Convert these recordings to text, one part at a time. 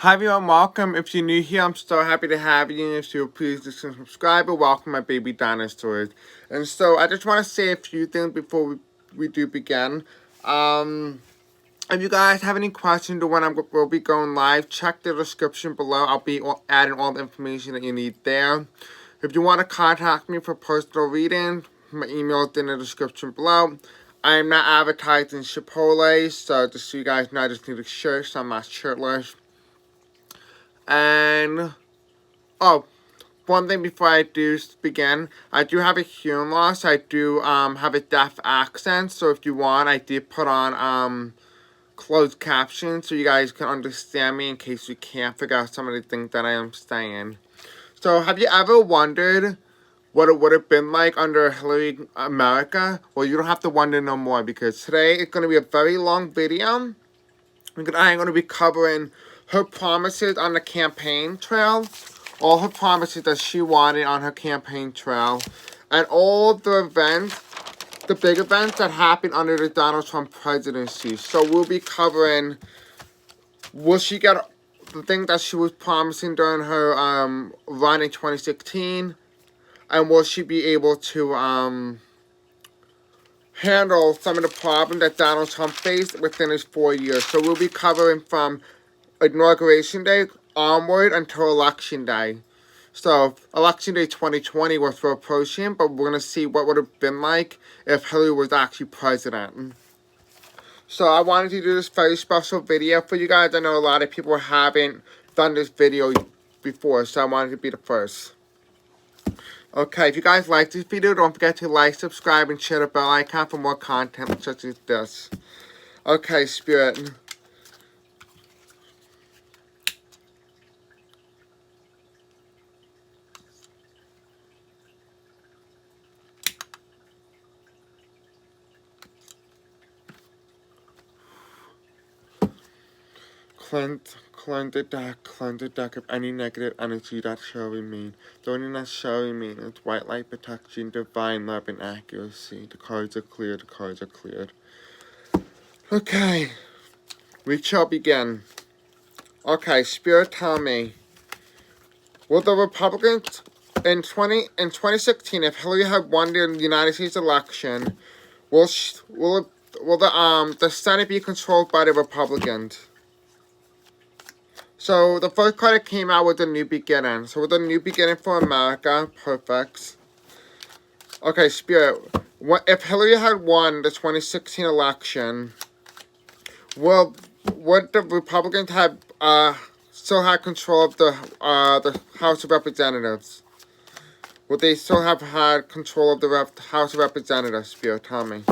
Hi everyone, welcome. If you're new here, I'm so happy to have you. And if you're please just subscribe and welcome my baby dinosaurs. And so I just want to say a few things before we do begin. If you guys have any questions or when we'll be going live, check the description below. I'll be adding all the information that you need there. If you want to contact me for personal reading, my email is in the description below. I am not advertising Chipotle, so just so you guys know, I just need a shirt, so I'm not shirtless. And, oh, one thing before I do begin, I do have a hearing loss. I do have a deaf accent, so if you want, I did put on closed captions so you guys can understand me in case you can't figure out some of the things that I am saying. So have you ever wondered what it would have been like under Hillary America? Well, you don't have to wonder no more, because today it's going to be a very long video. I'm going to be covering her promises on the campaign trail, all her promises that she wanted on her campaign trail, and all the events, the big events that happened under the Donald Trump presidency. So we'll be covering, will she get the thing that she was promising during her run in 2016, and will she be able to handle some of the problems that Donald Trump faced within his 4 years. So we'll be covering from Inauguration Day onward until Election Day. So Election Day 2020 was for approaching, but we're going to see what would have been like if Hillary was actually president. So I wanted to do this very special video for you guys. I know a lot of people haven't done this video before, so I wanted to be the first. Okay, if you guys like this video, don't forget to like, subscribe, and share the bell icon for more content such as this. Okay, Spirit. Cleanse the deck of any negative energy that shall remain. The only that shall remain is white light protection, divine love, and accuracy. The cards are cleared, the cards are cleared. Okay, we shall begin. Okay, Spirit, tell me, will the Republicans in 2016, if Hillary had won the United States election, will the Senate be controlled by the Republicans? So the first card that came out was a new beginning. So with a new beginning for America, perfect. Okay, Spirit, if Hillary had won the 2016 election, would the Republicans have still had control of the House of Representatives? Would they still have had control of the House of Representatives, Spirit? Tell me.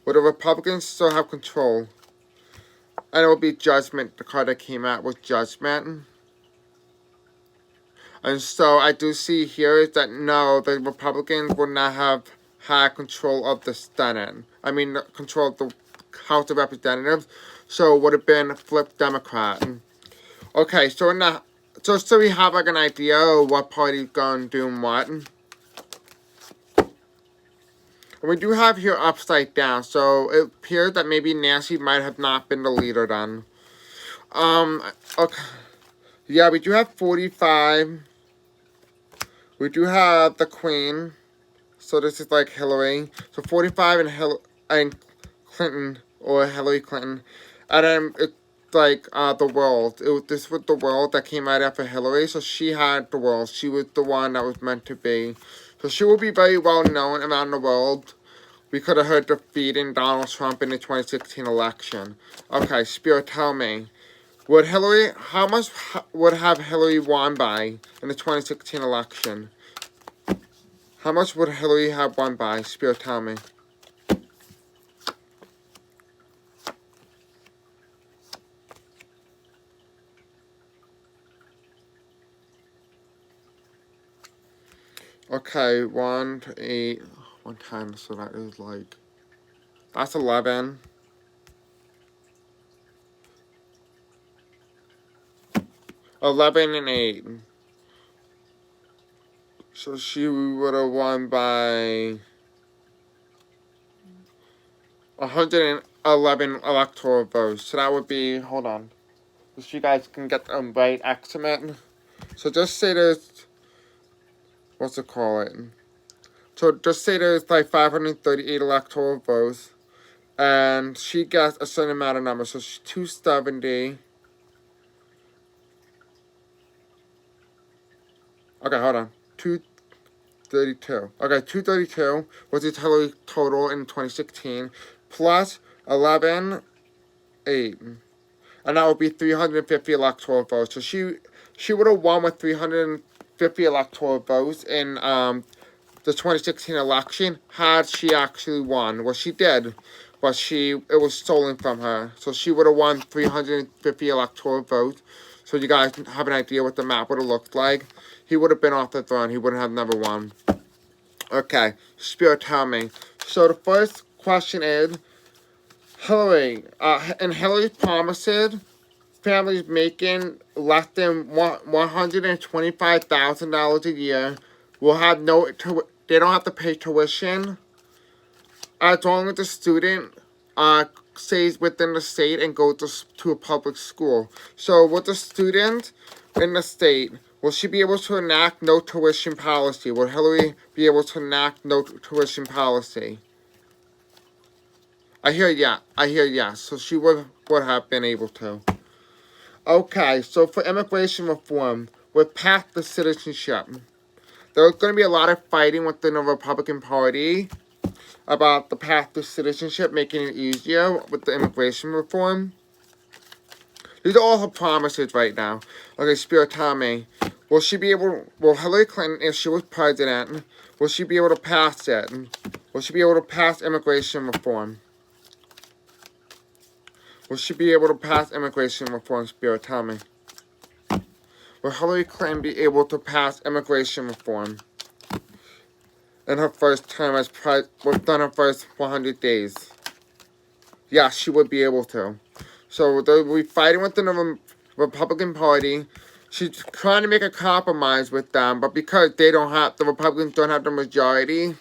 Would the Republicans still have control? And it would be Judgment. The card that came out was Judgment. And so I do see here is that no, the Republicans would not have had control of the Senate. I mean, control of the House of Representatives. So it would have been flipped Democrat. Okay, so just so we have like an idea of what party's going to do and what. And we do have here upside down, so it appears that maybe Nancy might have not been the leader then. Okay. Yeah, we do have 45. We do have the Queen. So this is like Hillary. So 45 and Clinton, or Hillary Clinton. And then it's like the world. This was the world that came out after Hillary. So she had the world. She was the one that was meant to be. So she will be very well known around the world. We could have heard defeating Donald Trump in the 2016 election. Okay, Spirit, tell me. How much would have Hillary won by in the 2016 election? How much would Hillary have won by? Spirit, tell me. Okay, 1 to 8, 1 times, so that is like, that's 11. $11 and 8. So she would have won by 111 electoral votes. So that would be, hold on. so you guys can get the right estimate. So just say there's, what's it called? So just say there's like 538 electoral votes, and she gets a certain amount of numbers. So she's 270. Okay, hold on. 232. Okay, 232 was the total in 2016, plus 11.8. And that would be 350 electoral votes. So she would have won with 350 electoral votes in the 2016 election had she actually won. Well, she did, but it was stolen from her. So she would have won 350 electoral votes. So you guys have an idea what the map would have looked like. He would have been off the throne. He wouldn't have never won. Okay, Spirit, tell me. So the first question is, Hillary, in Hillary's promises, families making less than $125,000 a year will have they don't have to pay tuition as long as the student stays within the state and goes to a public school. So with the student in the state, will she be able to enact no tuition policy? Will Hillary be able to enact no tuition policy? I hear yes. So she would have been able to. Okay, so for immigration reform, with path to citizenship, there's going to be a lot of fighting within the Republican Party about the path to citizenship, making it easier with the immigration reform. These are all her promises right now. Okay, Spirit, tell me, will Hillary Clinton, if she was president, will she be able to pass it? Will she be able to pass immigration reform? Will she be able to pass immigration reform, Spirit? Tell me. Will Hillary Clinton be able to pass immigration reform in her first term as within her first 100 days? Yes, she would be able to. So they'll be fighting within the Republican Party. She's trying to make a compromise with them, but because the Republicans don't have the majority,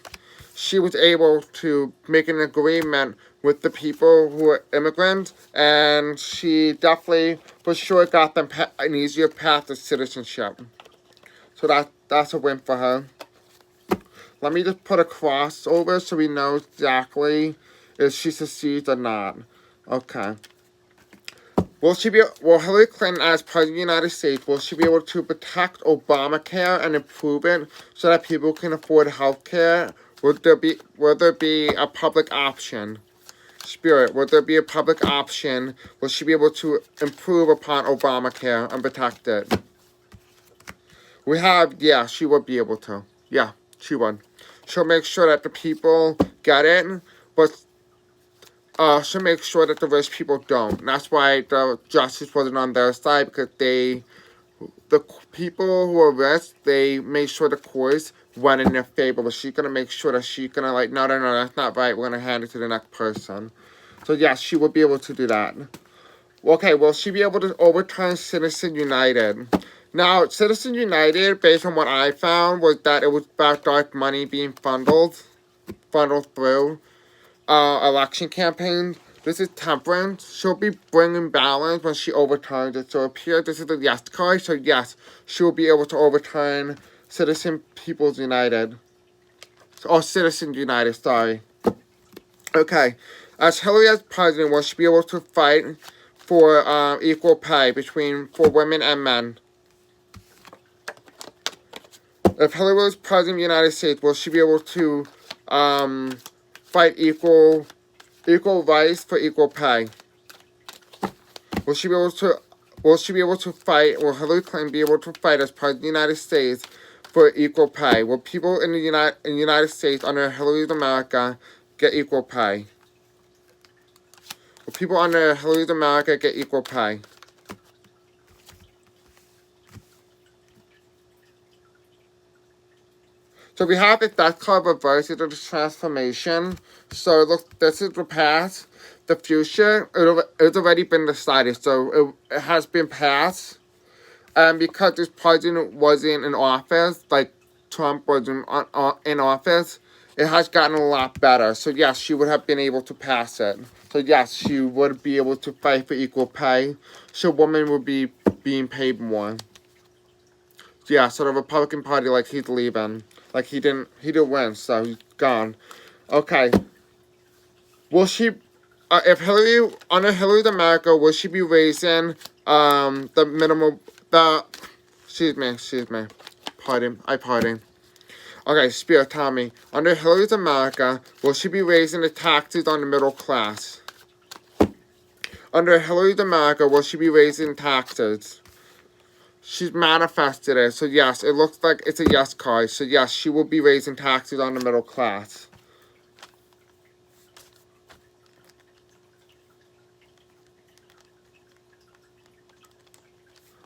she was able to make an agreement with the people who are immigrants, and she definitely, for sure, got them an easier path to citizenship. So that's a win for her. Let me just put a crossover so we know exactly if she succeeds or not. Okay. Will Hillary Clinton, as President of the United States, will she be able to protect Obamacare and improve it so that people can afford health care? Will there be a public option? Spirit, will there be a public option? Will she be able to improve upon Obamacare and protect it? Yeah, she would be able to. Yeah, she would. She'll make sure that the people get it, but she'll make sure that the rich people don't. And that's why the justice wasn't on their side, because the people who are rich, they made sure the courts went in their favor. But she's gonna make sure that she's gonna no, that's not right. We're gonna hand it to the next person. So yes, she will be able to do that. Okay, will she be able to overturn Citizens United? Now, Citizens United, based on what I found, was that it was about dark money being funneled through election campaigns. This is temperance. She'll be bringing balance when she overturns it. So here, this is the yes card. So yes, she'll be able to overturn Citizens United, sorry. Okay, as Hillary as president, will she be able to fight for equal pay for women and men? If Hillary was president of the United States, will she be able to fight equal rights for equal pay? Will Hillary Clinton be able to fight as president of the United States for equal pay? Will people in the United States under Hillary's America get equal pay? Will people under Hillary's America get equal pay? So we have this death card reversed into the transformation. So look, this is the past. The future, it's already been decided. So it has been passed. And because this president wasn't in office, like Trump wasn't in office, it has gotten a lot better. So yes, she would have been able to pass it. So yes, she would be able to fight for equal pay. So women would be being paid more. So yeah, so the Republican Party, like, he's leaving. Like, he didn't win, so he's gone. Okay. Will she, if Hillary, under Hillary's America, will she be raising, the minimum, excuse me. Pardon. Okay, Spirit, tell me. Under Hillary's America, will she be raising the taxes on the middle class? Under Hillary's America, will she be raising taxes? She's manifested it, so yes, it looks like it's a yes card. So yes, she will be raising taxes on the middle class.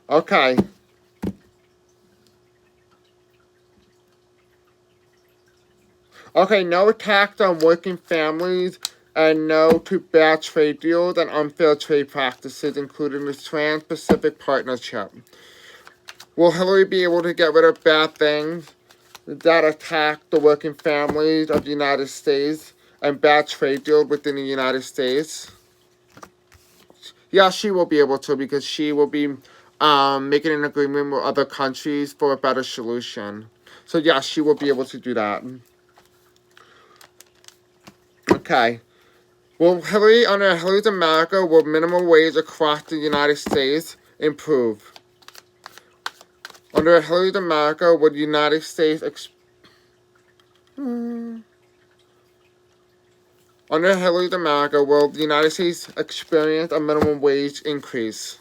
Okay. Okay, no tax on working families and no to bad trade deals and unfair trade practices, including the Trans-Pacific Partnership. Will Hillary be able to get rid of bad things that attack the working families of the United States and bad trade deals within the United States? Yeah, she will be able to, because she will be making an agreement with other countries for a better solution. So yeah, she will be able to do that. Okay. Will Hillary, under Hillary's America, will minimum wage across the United States improve? Under Hillary's America, would the United States Under Hillary's America, will the United States experience a minimum wage increase?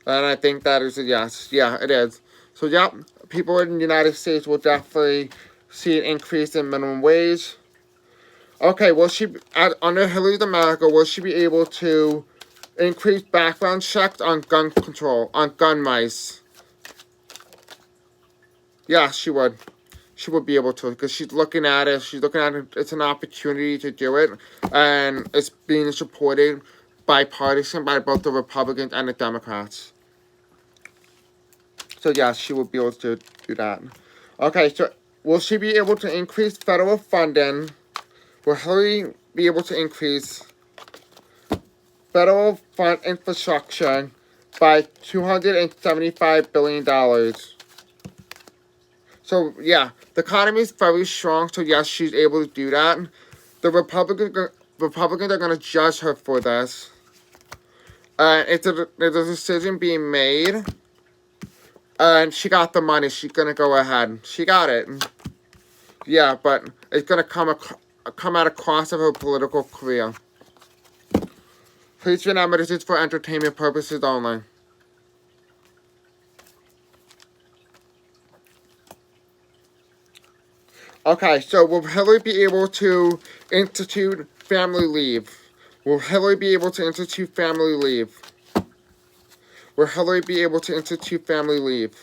And I think that is a yes. Yeah, it is. So, yeah, people in the United States will definitely see an increase in minimum wage. Okay, will she, under Hillary's America, will she be able to increase background checks on gun control, on gun rights? Yeah, she would. She would be able to, because she's looking at it. She's looking at it. It's an opportunity to do it, and it's being supported bipartisan by both the Republicans and the Democrats. So yeah, she will be able to do that. Okay, so will she be able to increase federal funding? Will Hillary be able to increase federal fund infrastructure by $275 billion? So yeah, the economy is very strong, so yes, she's able to do that. The Republicans are going to judge her for this. There's a decision being made. And she got the money. She's going to go ahead. She got it. Yeah, but it's going to come at a cost of her political career. Please remember, this is for entertainment purposes only. Okay, so will Hillary be able to institute family leave? Will Hillary be able to institute family leave? Will Hillary be able to institute family leave?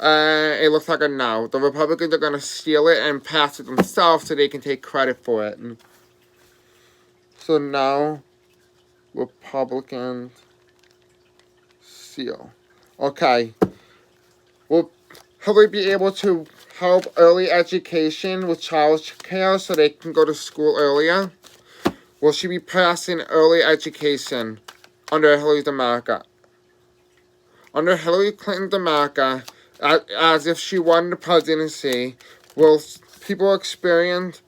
It looks like a no. The Republicans are going to steal it and pass it themselves so they can take credit for it. So now, Republicans steal. Okay. Will Hillary be able to help early education with child care so they can go to school earlier? Will she be passing early education under Hillary's America? Under Hillary Clinton's America, as if she won the presidency, will people experience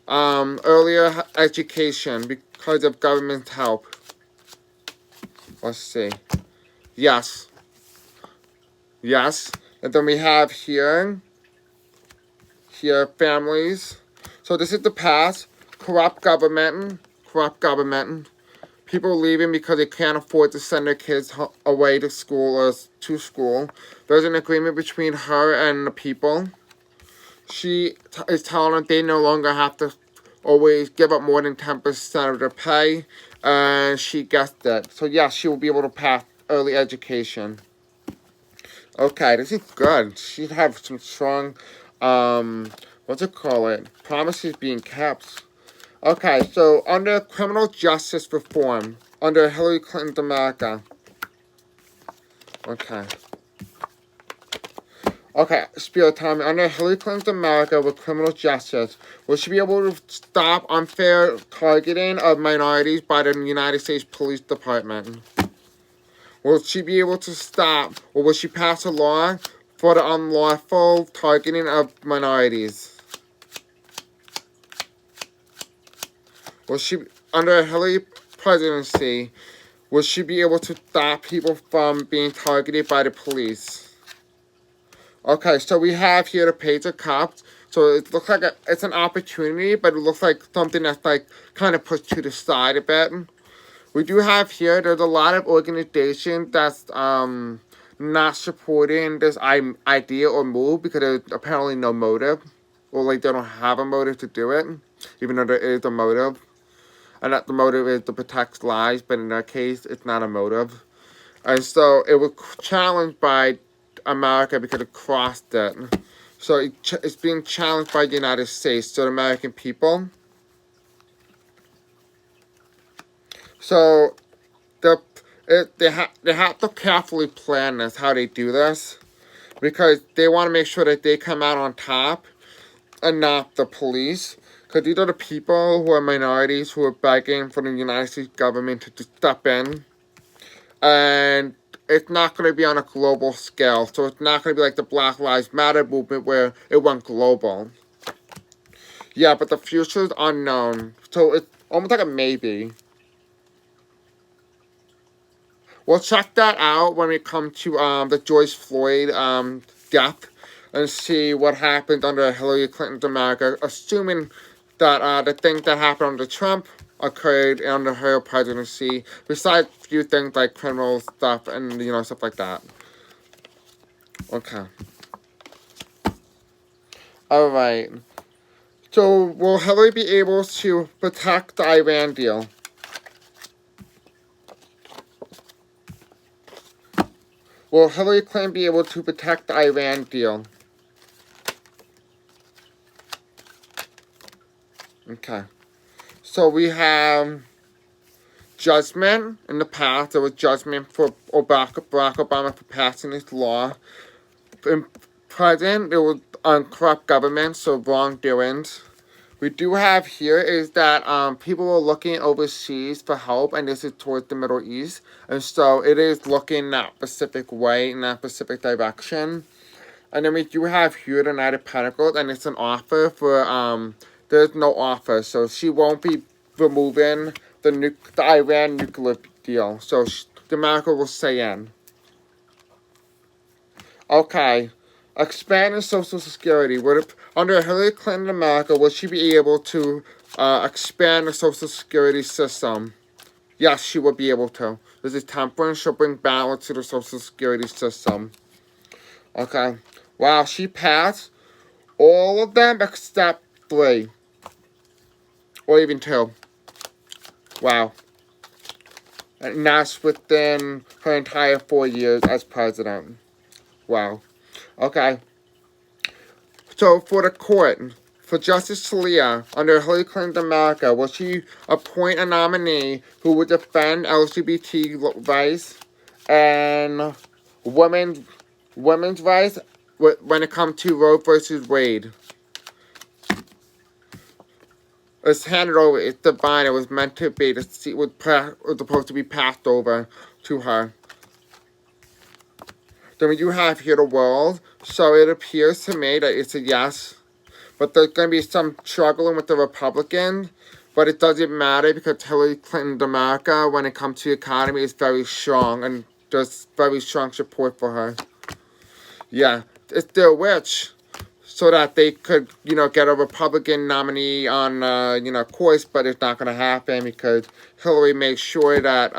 earlier education because of government help? Let's see. Yes. Yes. And then we have here families. So this is the past. Corrupt government. People leaving because they can't afford to send their kids away to school or to school. There's an agreement between her and the people. She is telling them they no longer have to always give up more than 10% of their pay. And she gets that. So yeah, she will be able to pass early education. Okay, this is good. She'd have some strong, promises being kept. Okay, so under criminal justice reform, under Hillary Clinton's America. Okay. Okay, Spirit, tell me, under Hillary Clinton's America with criminal justice, will she be able to stop unfair targeting of minorities by the United States Police Department? Will she be able to stop, or will she pass a law for the unlawful targeting of minorities? Will she, under Hillary presidency, will she be able to stop people from being targeted by the police? Okay, so we have here the page of cops. So it looks like it's an opportunity, but it looks like something that's like kind of pushed to the side a bit. We do have here, there's a lot of organizations that's not supporting this idea or move because there's apparently no motive. Or like they don't have a motive to do it, even though there is a motive. And that the motive is to protect lives, but in that case, it's not a motive. And so it was challenged by America because it crossed it. So it's being challenged by the United States, so the American people. So they have to carefully plan this, how they do this, because they want to make sure that they come out on top and not the police. Because these are the people who are minorities who are begging for the United States government to step in. And it's not going to be on a global scale. So it's not going to be like the Black Lives Matter movement where it went global. Yeah, but the future is unknown. So it's almost like a maybe. We'll check that out when we come to the George Floyd death and see what happened under Hillary Clinton's America, assuming that the things that happened under Trump occurred under her presidency, besides a few things like criminal stuff and, you know, stuff like that. Okay. Alright. So, will Hillary be able to protect the Iran deal? Will Hillary Clinton be able to protect the Iran deal? Okay. So we have judgment in the past. There was judgment for Barack Obama for passing this law. In present, there was corrupt government, so wrongdoings. We do have here is that people are looking overseas for help, and this is towards the Middle East. And so it is looking that specific way, in that specific direction. And then we do have here the Knight of Pentacles, and it's an offer for, there's no offer. So she won't be removing the Iran nuclear deal. So the America will stay in. Okay. Expanding Social Security. Under Hillary Clinton America, will she be able to expand the Social Security system? Yes, she will be able to. This is temperance. She'll bring balance to the Social Security system. Okay. Wow, she passed all of them except 3. Or even 2. Wow. And that's within her entire 4 years as president. Wow. Okay. So for the court, for Justice Scalia, under Hillary Clinton America, will she appoint a nominee who would defend LGBT rights and women's rights when it comes to Roe versus Wade? It's handed over. It's divine. It was meant to be. The seat was supposed to be passed over to her. Then we do have here the world. So it appears to me that it's a yes. But there's going to be some struggling with the Republicans. But it doesn't matter because Hillary Clinton America, when it comes to the economy, is very strong. And there's very strong support for her. Yeah. It's their wish. So that they could, you know, get a Republican nominee on, course. But it's not going to happen because Hillary makes sure that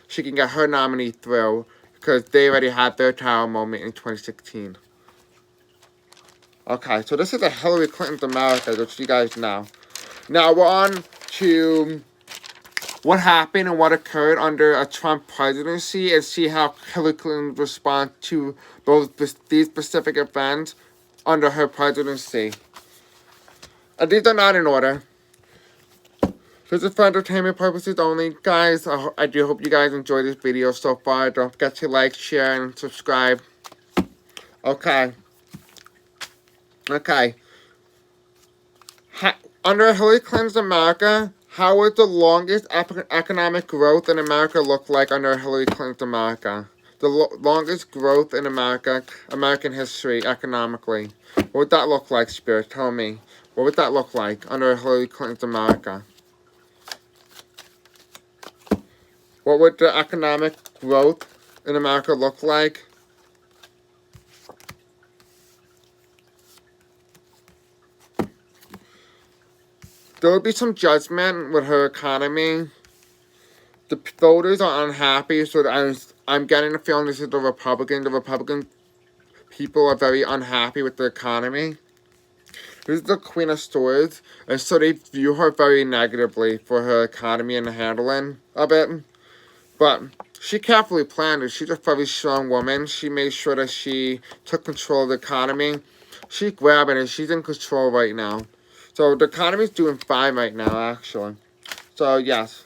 she can get her nominee through. Because they already had their tower moment in 2016. Okay, so this is a Hillary Clinton's America, which you guys know. Now we're on to what happened and what occurred under a Trump presidency and see how Hillary Clinton responds to these specific events under her presidency. And these are not in order. This is for entertainment purposes only. Guys, I do hope you guys enjoyed this video so far. Don't forget to like, share, and subscribe. Okay. Okay. Under Hillary Clinton's America, how would the longest economic growth in America look like under Hillary Clinton's America? The longest growth in American history economically. What would that look like, Spirit? Tell me. What would that look like under Hillary Clinton's America? What would the economic growth in America look like? There would be some judgment with her economy. The voters are unhappy, so I'm getting the feeling this is the Republican. The Republican people are very unhappy with the economy. This is the Queen of Swords, and so they view her very negatively for her economy and the handling of it. But she carefully planned it. She's a very strong woman. She made sure that she took control of the economy. She's grabbing it. She's in control right now. So the economy's doing fine right now, actually. So, yes.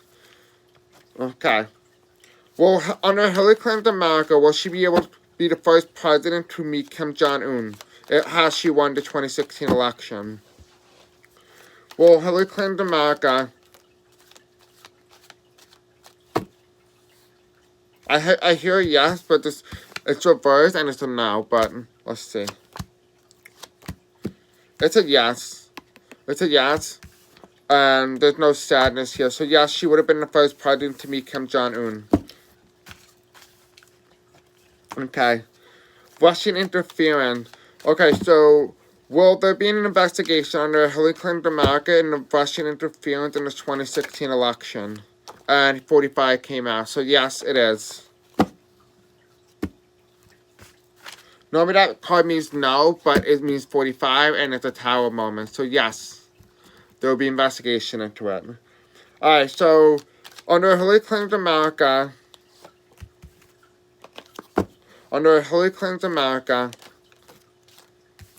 Okay. Well, under Hillary Clinton's America, will she be able to be the first president to meet Kim Jong-un? Has she won the 2016 election? Well, Hillary Clinton's America, I hear yes, but it's reversed and it's a no, but let's see. It's a yes. It's a yes. And there's no sadness here. So yes, she would have been the first president to meet Kim Jong-un. Okay. Russian interference. Okay, so will there be an investigation under Hillary Clinton America in the Russian interference in the 2016 election? And 45 came out. So yes, it is. Normally that card means no, but it means 45 and it's a tower moment. So yes, there will be investigation into it. Alright, so under Hillary Clinton America,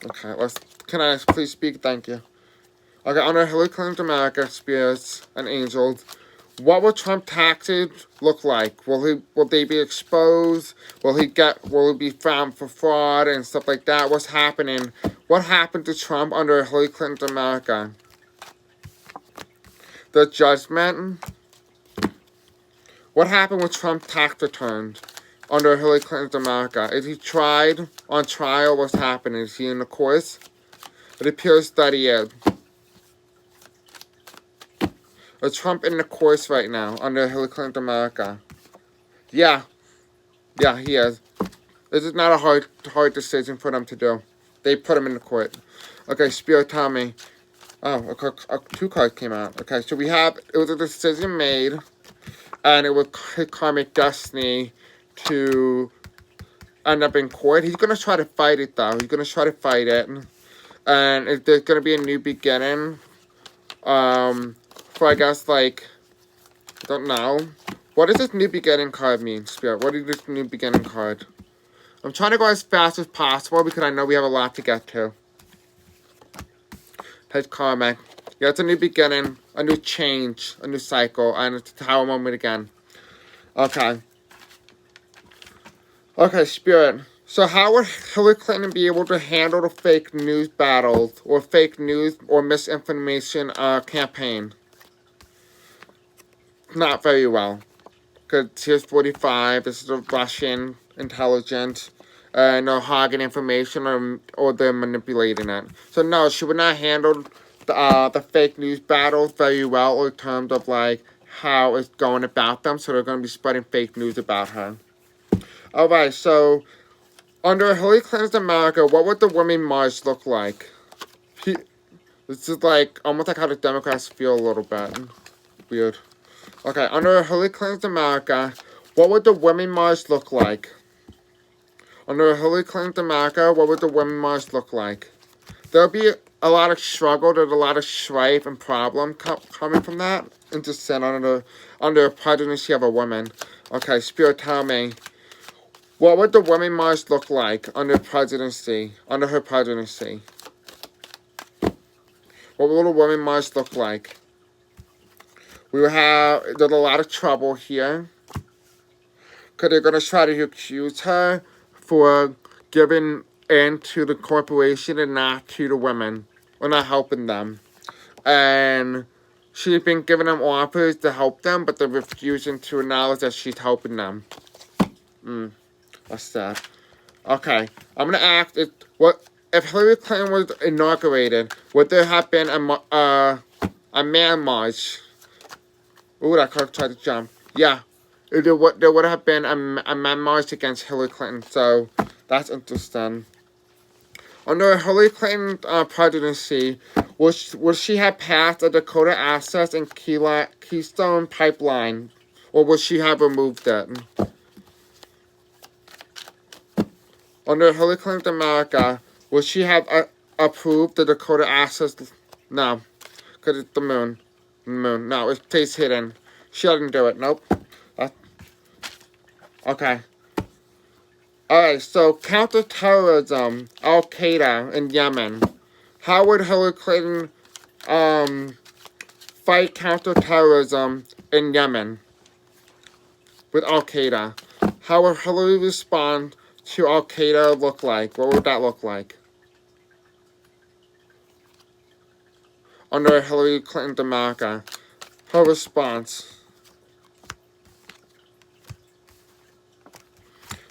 okay, can I please speak? Thank you. Okay, under Hillary Clinton America, spirits and angels, what will Trump taxes look like? Will they be exposed? Will he be found for fraud and stuff like that? What's happening? What happened to Trump under Hillary Clinton America? The judgment. What happened with Trump's tax returns under Hillary Clinton America? Is he tried on trial? What's happening? Is he in the course? It appears that he is. Is Trump in the course right now under Hillary Clinton America? Yeah, he is. This is not a hard decision for them to do. They put him in the court. Okay, Spirit, tell me. Oh, two cards came out. Okay, so it was a decision made, and it was karmic destiny to end up in court. He's gonna try to fight it though. He's gonna try to fight it, and there's gonna be a new beginning. For I guess like, I don't know. What does this new beginning card mean, Spirit? What is this new beginning card? I'm trying to go as fast as possible because I know we have a lot to get to. Page karma. Yeah, it's a new beginning, a new change, a new cycle, and it's a tower moment again. Okay. Okay, Spirit. So how would Hillary Clinton be able to handle the fake news battles or fake news or misinformation campaign? Not very well. Because here's 45, this is a Russian intelligence, no hogging information or they're manipulating it. So no, she would not handle the fake news battles very well in terms of like how it's going about them. So they're going to be spreading fake news about her. Alright, so under Hillary Clinton's America, what would the Women March look like? This is like almost like how the Democrats feel a little bit. Weird. Okay, under Hillary Clinton's America, what would the Women March look like? Under Hillary Clinton's America, what would the Women March look like? There'll be a lot of struggle, there's a lot of strife and problem coming from that. And just said under a presidency of a woman. Okay, Spirit, tell me. What would the Women March look like under her presidency? What would the Women March look like? There's a lot of trouble here. Because they're going to try to accuse her for giving into the corporation and not to the women. Or not helping them. And she's been giving them offers to help them, but they're refusing to acknowledge that she's helping them. What's that? Okay, I'm gonna ask if Hillary Clinton was inaugurated, would there have been a man march? Ooh, that car tried to jump. Yeah, there would have been a man march against Hillary Clinton, so that's interesting. Under Hillary Clinton presidency, would she have passed a Dakota Access and Keystone Pipeline, or would she have removed it? Under Hillary Clinton America, would she have approved the Dakota Access? No, because it's the moon. Moon. No, it stays hidden. She didn't do it. Nope. Okay. Alright, so counterterrorism, Al-Qaeda in Yemen. How would Hillary Clinton fight counterterrorism in Yemen with Al-Qaeda? How would Hillary respond to Al-Qaeda look like? What would that look like? Under Hillary Clinton America. Her response.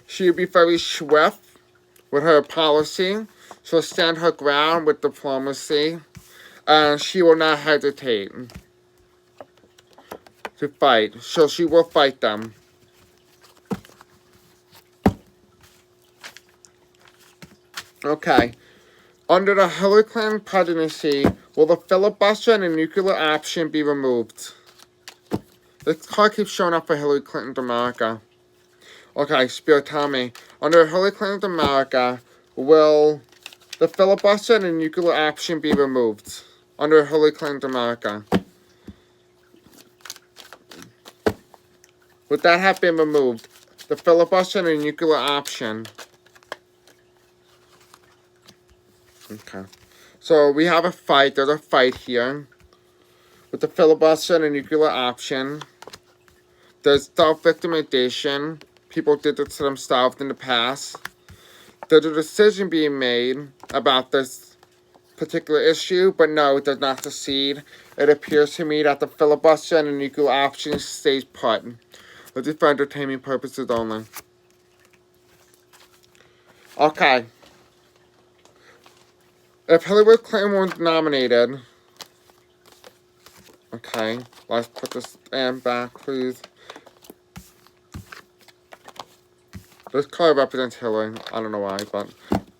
She would be very swift with her policy. She'll stand her ground with diplomacy. And she will not hesitate to fight. So she will fight them. Okay. Under the Hillary Clinton presidency, will the filibuster and the nuclear option be removed? This card keeps showing up for Hillary Clinton America. Okay, Spirit, tell me. Under Hillary Clinton America, will the filibuster and the nuclear option be removed? Under Hillary Clinton America. Would that have been removed? The filibuster and the nuclear option. Okay. So we have a fight. There's a fight here. With the filibuster and the nuclear option. There's self-victimization. People did this to themselves in the past. There's a decision being made about this particular issue, but no, it does not succeed. It appears to me that the filibuster and the nuclear option stays put. This is for entertainment purposes only. Okay. If Hillary Clinton was nominated... Okay, let's put this stand back, please. This card represents Hillary. I don't know why, but...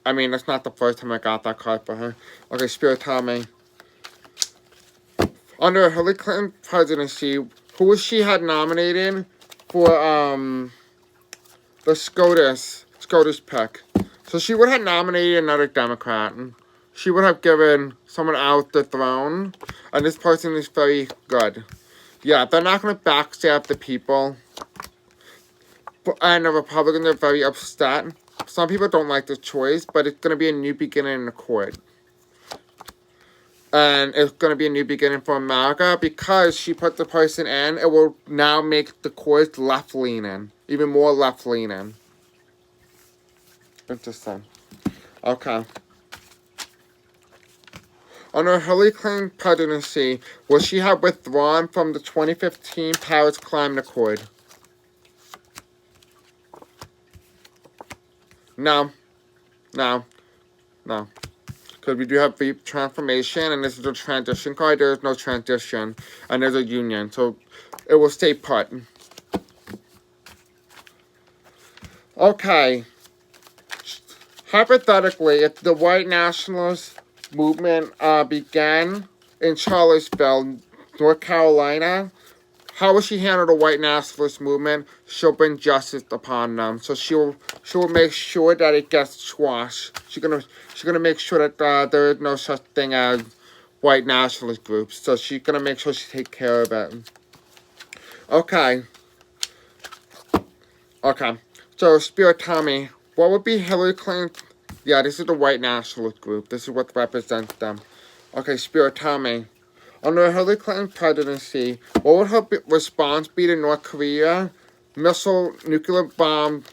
I mean, it's not the first time I got that card for her. Okay, Spirit, tell me. Under Hillary Clinton presidency, who she had nominated for, the SCOTUS pick. So she would have nominated another Democrat. She would have given someone else the throne. And this person is very good. Yeah, they're not going to backstab the people. And the Republicans are very upset. Some people don't like the choice, but it's going to be a new beginning in the court. And it's going to be a new beginning for America because she put the person in. It will now make the court left-leaning. Even more left-leaning. Interesting. Okay. Under Hillary Clinton's presidency, will she have withdrawn from the 2015 Paris Climate Accord? No. No. No. Because we do have the transformation, and this is a transition card. There is no transition, and there's a union. So it will stay put. Okay. Hypothetically, if the white nationalist movement began in Charlottesville, North Carolina, how will she handle the white nationalist movement? She'll bring justice upon them. So she'll make sure that it gets squashed. She's gonna make sure that there is no such thing as white nationalist groups. So she's gonna make sure she takes care of it. Okay. Okay. So Spirit, tell me, what would be Hillary Clinton? Yeah, this is the white nationalist group. This is what represents them. Okay, Spirit, tell me. Under Hillary Clinton's presidency, what would her response be to North Korea nuclear bomb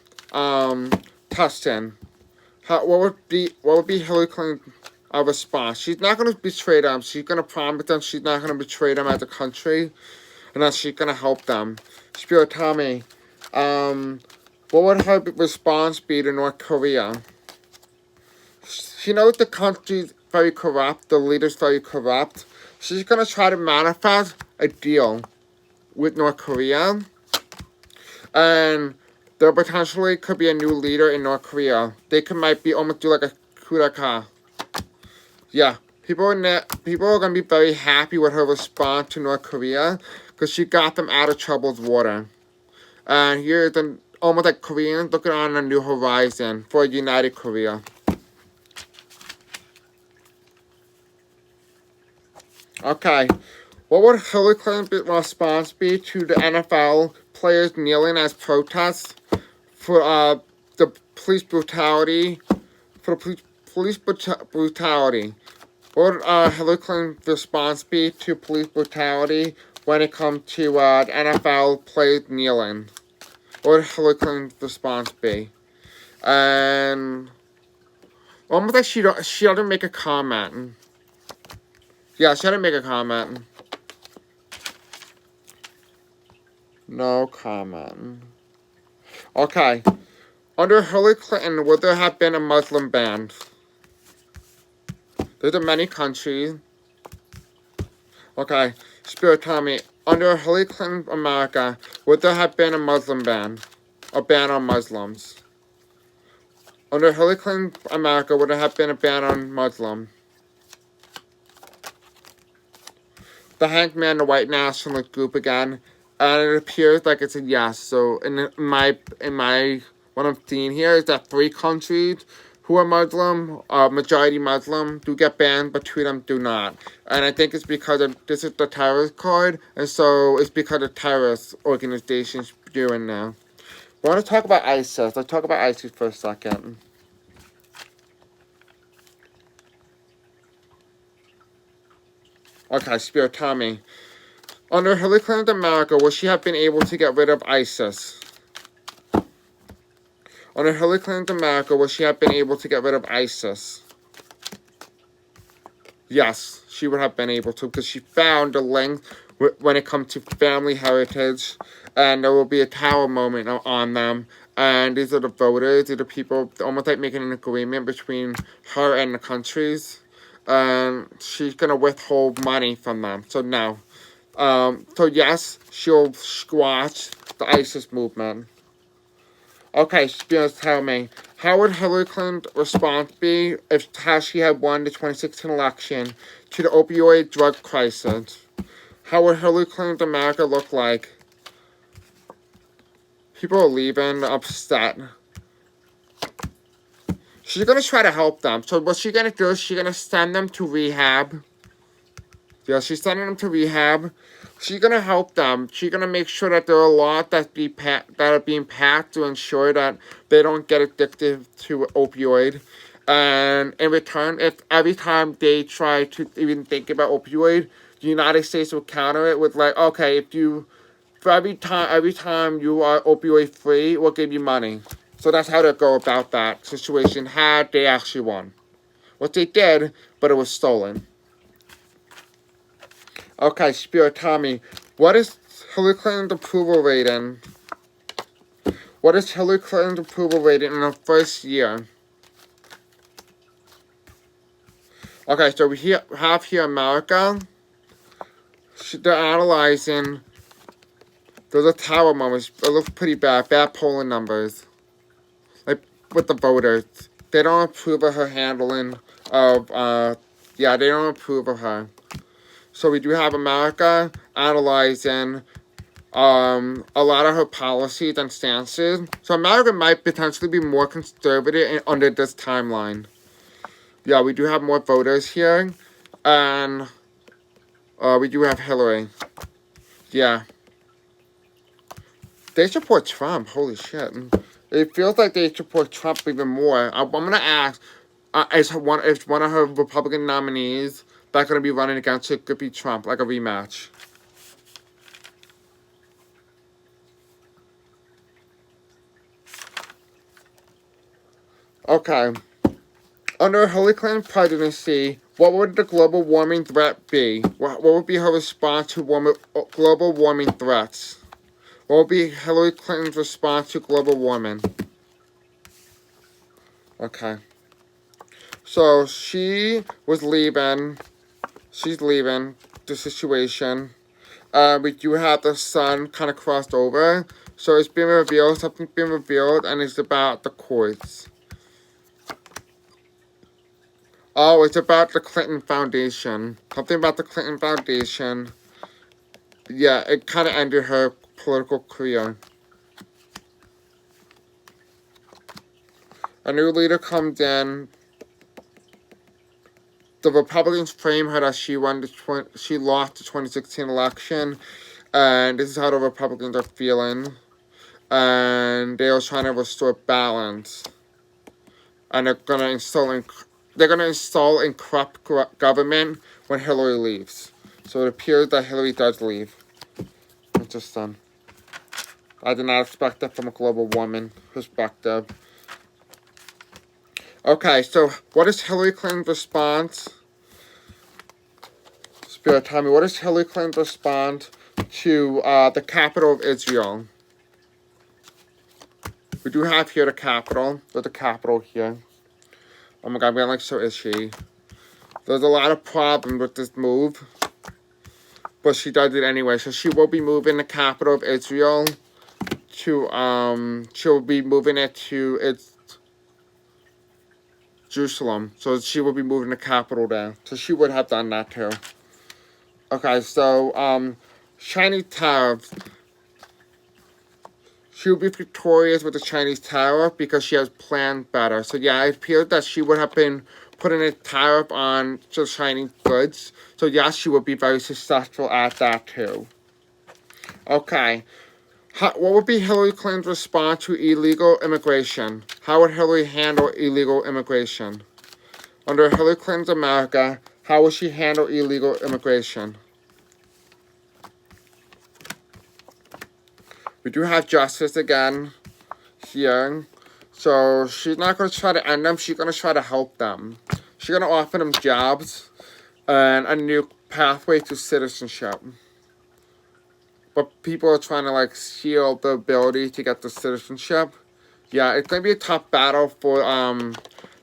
testing? What would be Hillary Clinton's response? She's not going to betray them. She's going to promise them she's not going to betray them as a country, and that she's going to help them. Spirit, tell me, what would her response be to North Korea? She knows the country's very corrupt, the leader's very corrupt. She's going to try to manifest a deal with North Korea, and there potentially could be a new leader in North Korea. Might be almost do like a coup d'etat. Yeah, people are going to be very happy with her response to North Korea because she got them out of troubled water. And here's almost like Koreans looking on a new horizon for a united Korea. Okay, what would Hillary Clinton's response be to the NFL players kneeling as protests for the police brutality? For the police brutality, what would Hillary Clinton's response be to police brutality when it comes to the NFL players kneeling? What would Hillary Clinton's response be? And almost like she doesn't make a comment. Yeah, she didn't make a comment. No comment. Okay. Under Hillary Clinton, would there have been a Muslim ban? There's many countries. Okay. Spirit, tell me. Under Hillary Clinton America, would there have been a Muslim ban? A ban on Muslims? Under Hillary Clinton America, would there have been a ban on Muslims? The Hangman, the white nationalist group again, and it appears like it's a yes. So in my what I'm seeing here is that 3 countries who are Muslim, majority Muslim, do get banned, but 2 of them do not. And I think it's because this is the terrorist card, and so it's because of terrorist organizations doing now. I want to talk about ISIS. Let's talk about ISIS for a second. Okay, Spirit, tell me. Under Hillary Clinton America, would she have been able to get rid of ISIS? Under Hillary Clinton America, would she have been able to get rid of ISIS? Yes, she would have been able to, because she found the link when it comes to family heritage, and there will be a tower moment on them. And these are the voters, these are the people, almost like making an agreement between her and the countries. And she's going to withhold money from them. So no. So yes, she'll squash the ISIS movement. Okay, Spears, tell me, how would Hillary Clinton's response be if she had won the 2016 election to the opioid drug crisis? How would Hillary Clinton's America look like? People are leaving, upset. She's going to try to help them. So what she's going to do is she's going to send them to rehab. Yeah, she's sending them to rehab. She's going to help them. She's going to make sure that there are laws that are being passed to ensure that they don't get addicted to opioid. And in return, if every time they try to even think about opioid, the United States will counter it with like, okay, for every time you are opioid free, we'll give you money. So that's how they go about that situation had they actually won. What they did, but it was stolen. Okay, Spirit, tell me, what is Hillary Clinton's approval rating? What is Hillary Clinton's approval rating in her first year? Okay, so we have here America. They're analyzing. There's a tower moment. It looks pretty bad. Bad polling numbers. Like, with the voters. They don't approve of her handling of, they don't approve of her. So we do have America analyzing a lot of her policies and stances. So America might potentially be more conservative under this timeline. Yeah, we do have more voters here. And we do have Hillary. Yeah. They support Trump. Holy shit. It feels like they support Trump even more. I'm going to ask, is one of her Republican nominees that's going to be running against it could be Trump, like a rematch? Okay. Under Hillary Clinton's presidency, what would the global warming threat be? What would be her response to global warming threats? What would be Hillary Clinton's response to global warming? Okay. So she was leaving. She's leaving the situation. We do have the sun kind of crossed over. So it's been revealed, something's been revealed, and it's about the courts. Oh, it's about the Clinton Foundation. Something about the Clinton Foundation. Yeah, it kind of ended her political career. A new leader comes in. The Republicans frame her that she lost the 2016 election, and this is how the Republicans are feeling. And they are trying to restore balance, and they're gonna install in corrupt government when Hillary leaves. So it appears that Hillary does leave. Interesting. I did not expect that from a global warming perspective. Okay, so what is Hillary Clinton's response? Spirit, tell me, what is Hillary Clinton's response to the capital of Israel? We do have here the capital. There's the capital here. Oh my god, I'm getting like so itchy. There's a lot of problems with this move, but she does it anyway. So she will be moving the capital of Israel to, she'll be moving it to Jerusalem. So she will be moving the capital there. So she would have done that too. Okay, so, Chinese tariffs. She will be victorious with the Chinese tariff because she has planned better. So yeah, it appears that she would have been putting a tariff on the Chinese goods. So yes, she would be very successful at that too. Okay. What would be Hillary Clinton's response to illegal immigration? How would Hillary handle illegal immigration? Under Hillary Clinton's America, how would she handle illegal immigration? We do have justice again here. So she's not going to try to end them. She's going to try to help them. She's going to offer them jobs and a new pathway to citizenship. But people are trying to like steal the ability to get the citizenship. Yeah, it's going to be a tough battle for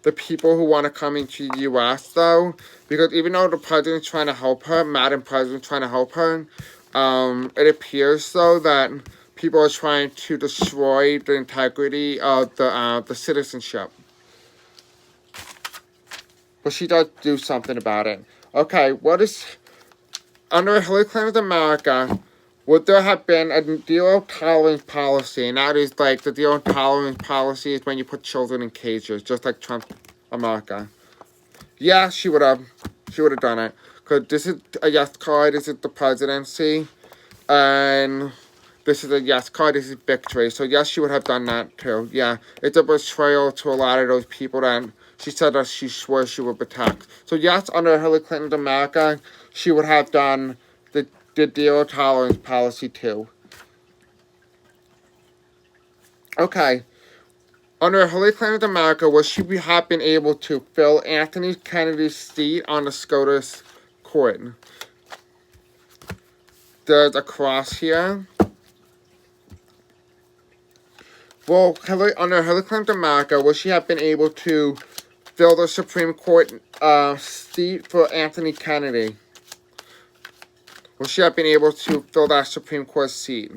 the people who want to come into the U.S. though. Because even though the president's trying to help her, Madam President's trying to help her, it appears though that people are trying to destroy the integrity of the citizenship. But she does do something about it. Okay, what is... Under Hillary Clinton's America, would there have been a zero tolerance policy? And that is like the zero tolerance policy is when you put children in cages, just like Trump America. Yeah, she would have. She would have done it. Because this is a yes card. This is the presidency. And... this is a yes card, this is victory. So yes, she would have done that too. Yeah, it's a betrayal to a lot of those people that she said that she swore she would protect. So yes, under Hillary Clinton's America, she would have done the zero tolerance policy too. Okay. Under Hillary Clinton's America, would she have been able to fill Anthony Kennedy's seat on the SCOTUS court? There's a cross here. Well, under Hillary Clinton's America, would she have been able to fill the Supreme Court seat for Anthony Kennedy? Would she have been able to fill that Supreme Court seat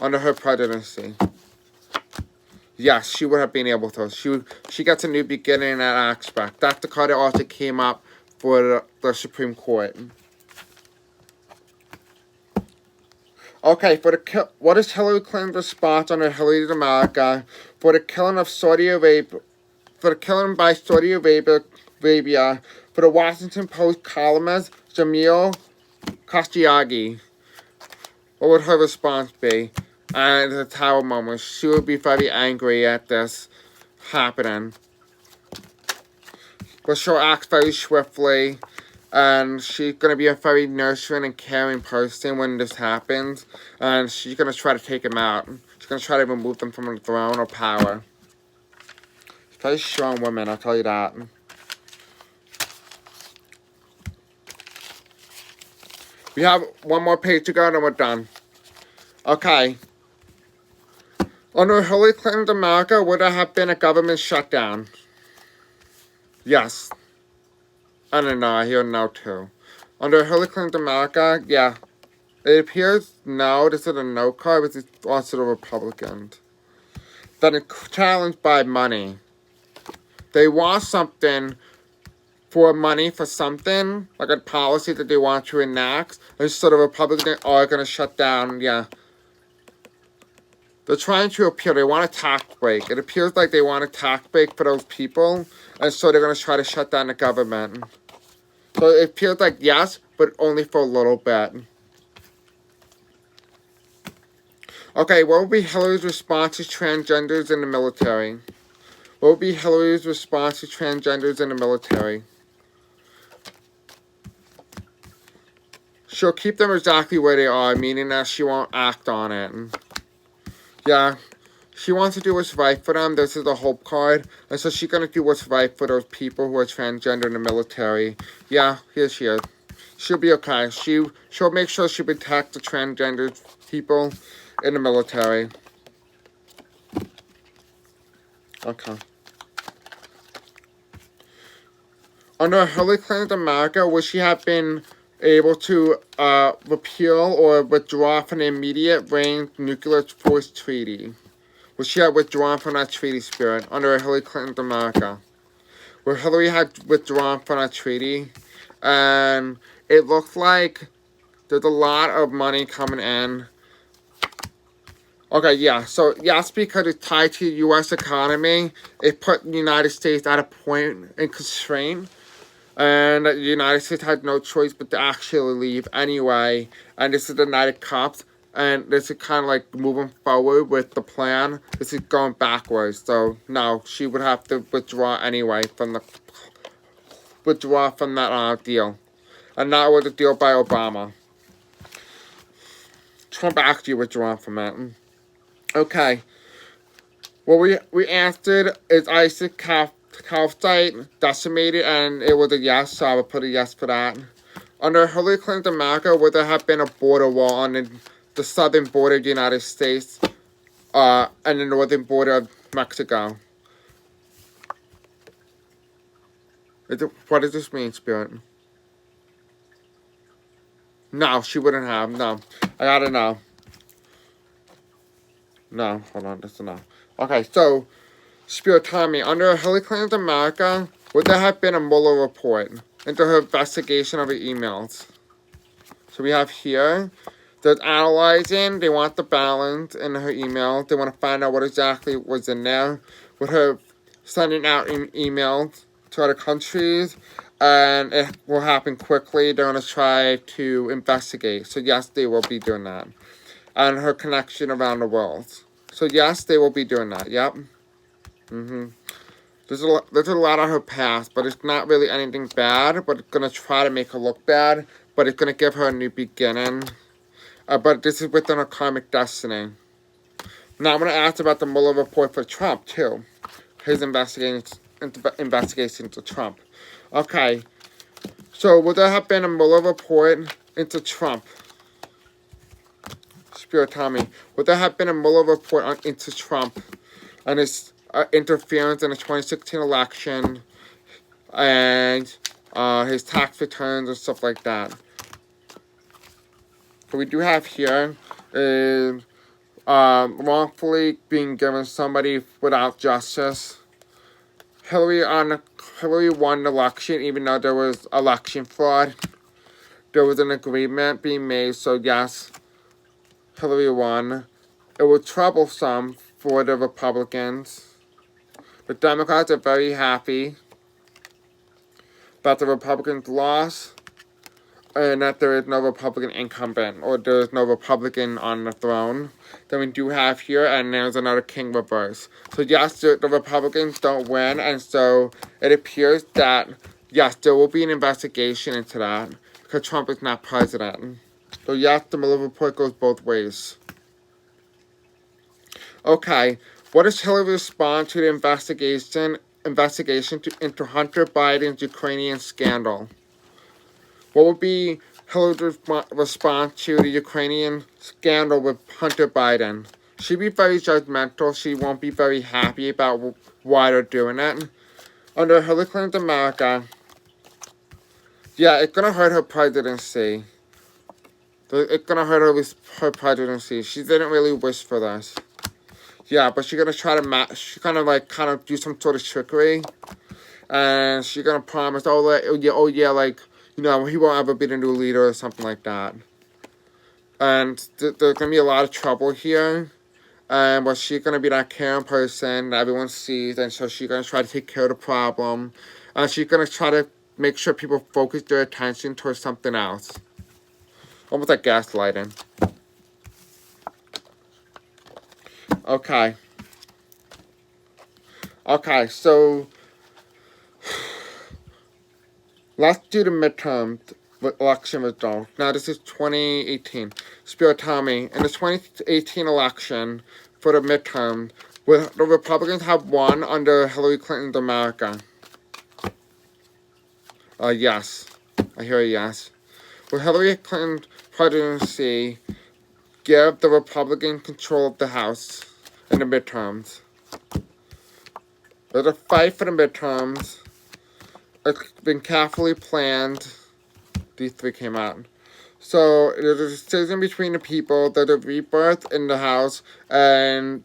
under her presidency? Yes, she would have been able to. She gets a new beginning in that aspect. That's the card that also came up for the Supreme Court. Okay, what is Hillary Clinton's response under Hillary's America for the killing of Saudi Arabia, by Saudi Arabia, for the Washington Post columnist Jamil Khashoggi? What would her response be? And it's a tower moment. She would be very angry at this happening. But she'll act very swiftly. And she's going to be a very nurturing and caring person when this happens. And she's going to try to take him out. She's going to try to remove them from the throne or power. She's a very strong woman, I'll tell you that. We have one more page to go and then we're done. Okay. Under Hillary Clinton's America, would there have been a government shutdown? Yes. I don't know. I hear no too. Under Hillary Clinton's America, yeah. It appears no. This is a no card, which is also the Republicans. Then it's challenged by money. They want something for money for something, like a policy that they want to enact, and so the Republicans are going to shut down, yeah. They're trying to appeal, they want a tax break. It appears like they want a tax break for those people, and so they're going to try to shut down the government. So it appears like yes, but only for a little bit. Okay, what would be Hillary's response to transgenders in the military? What would be Hillary's response to transgenders in the military? She'll keep them exactly where they are, meaning that she won't act on it. Yeah, she wants to do what's right for them. This is the hope card. And so she's going to do what's right for those people who are transgender in the military. Yeah, here she is. She'll be okay. She'll make sure she protects the transgender people in the military. Okay. Under Hillary Clinton's America, would she have been able to repeal or withdraw from the immediate range nuclear force treaty? Would she have withdrawn from that treaty, Spirit, under Hillary Clinton's America? Where Hillary had withdrawn from that treaty, and it looked like there's a lot of money coming in. Okay, yeah, so yes, because it's tied to the U.S. economy, it put the United States at a point in constraint. And the United States had no choice but to actually leave anyway. And this is the United Cups. And this is kind of like moving forward with the plan. This is going backwards. So, no, she would have to withdraw anyway from that deal. And that was a deal by Obama. Trump actually withdrew from it. Okay. What we answered is Isaac Calcite decimated, and it was a yes, so I would put a yes for that. Under Hillary Clinton's America, would there have been a border wall on the southern border of the United States and the northern border of Mexico? What does this mean, Spirit? No, she wouldn't have. No. I gotta know. No, hold on, that's a no. Okay, so Spirit, tell me, under Hillary Clinton's America, would there have been a Mueller report into her investigation of her emails? So we have here, they're analyzing, they want the balance in her email. They want to find out what exactly was in there. With her sending out emails to other countries, and it will happen quickly. They're going to try to investigate. So yes, they will be doing that. And her connection around the world. So yes, they will be doing that, yep. There's a lot of her past, but it's not really anything bad, but it's going to try to make her look bad, but it's going to give her a new beginning. But this is within her karmic destiny. Now I'm going to ask about the Mueller report for Trump, too. His investigation into Trump. Okay, so would there have been a Mueller report into Trump? Spirit, tell me, would there have been a Mueller report into Trump and his interference in the 2016 election and his tax returns and stuff like that? What we do have here is wrongfully being given somebody without justice. Hillary won the election even though there was election fraud. There was an agreement being made, so yes, Hillary won. It was troublesome for the Republicans. The Democrats are very happy that the Republicans lost and that there is no Republican incumbent, or there is no Republican on the throne. Then we do have here, and there's another king reverse. So yes, the Republicans don't win, and so it appears that, yes, there will be an investigation into that, because Trump is not president. So yes, the Mueller report goes both ways. Okay, what is Hillary's response to the investigation into Hunter Biden's Ukrainian scandal? What would be Hillary's response to the Ukrainian scandal with Hunter Biden. She'd be very judgmental. She won't be very happy about why they're doing it. Under Hillary Clinton's America, yeah, it's gonna hurt her presidency. It's gonna hurt her presidency. She didn't really wish for this. Yeah, but she's gonna try to she's gonna kind of do some sort of trickery. And she's gonna promise, oh yeah, like, he won't ever be the new leader or something like that. And there's gonna be a lot of trouble here. But she's gonna be that caring person that everyone sees, and so she's gonna try to take care of the problem. She's gonna try to make sure people focus their attention towards something else. Almost like gaslighting. Okay. Okay, so let's do the midterm election results. Now, this is 2018. Spirit, tell me, in the 2018 election for the midterm, will the Republicans have won under Hillary Clinton's America? Yes. I hear a yes. Will Hillary Clinton's presidency give the Republican control of the House in the midterms? There's a fight for the midterms. It's been carefully planned. These three came out. So there's a decision between the people. There's a rebirth in the House, and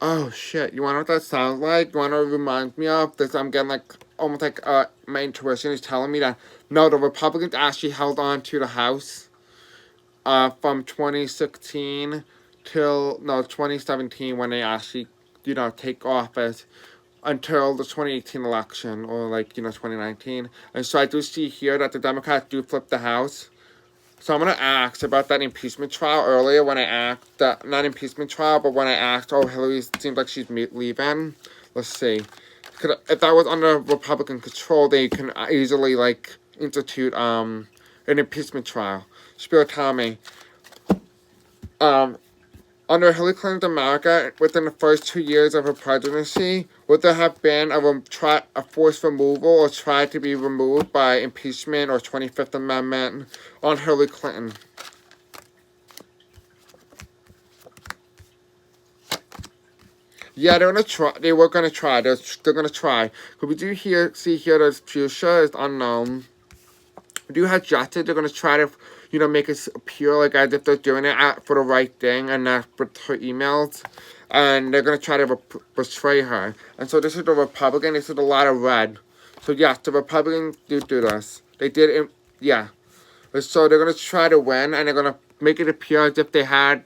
oh shit! You wanna know what that sounds like? You wanna remind me of this? I'm getting almost like my intuition is telling me that no, the Republicans actually held on to the House from 2016 till 2017 when they actually take office, until the 2018 election, or 2019. And so I do see here that the Democrats do flip the House. So I'm going to ask about that impeachment trial earlier when I asked, not impeachment trial, but when I asked, oh, Hillary seems like she's leaving. Let's see. If that was under Republican control, they can easily, institute an impeachment trial. Spirit, tell me. Under Hillary Clinton's America, within the first 2 years of her presidency, would there have been a forced removal or try to be removed by impeachment or 25th Amendment on Hillary Clinton? Yeah, they're gonna try. They were gonna try. They're gonna try. Because we do see here that future is unknown. We do have justice. They're gonna try to, make it appear as if they're doing it for the right thing, and not with her emails. And they're going to try to betray her. And so this is the Republican. This is a lot of red. So yes, the Republicans do this. They did it, yeah. So they're going to try to win, and they're going to make it appear as if they had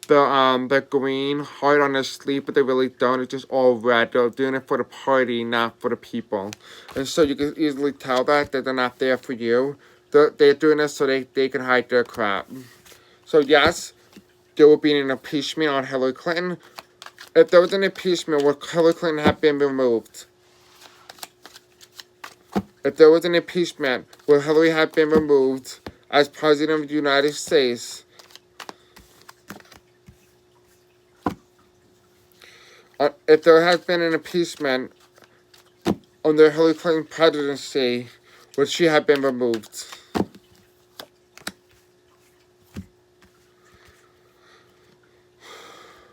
the green heart on their sleeve, but they really don't. It's just all red. They're doing it for the party, not for the people. And so you can easily tell that they're not there for you. They're doing this so they can hide their crap. So yes, there will be an impeachment on Hillary Clinton. If there was an impeachment, would Hillary Clinton have been removed? If there was an impeachment, would Hillary have been removed as President of the United States? If there has been an impeachment under Hillary Clinton's presidency, would she have been removed?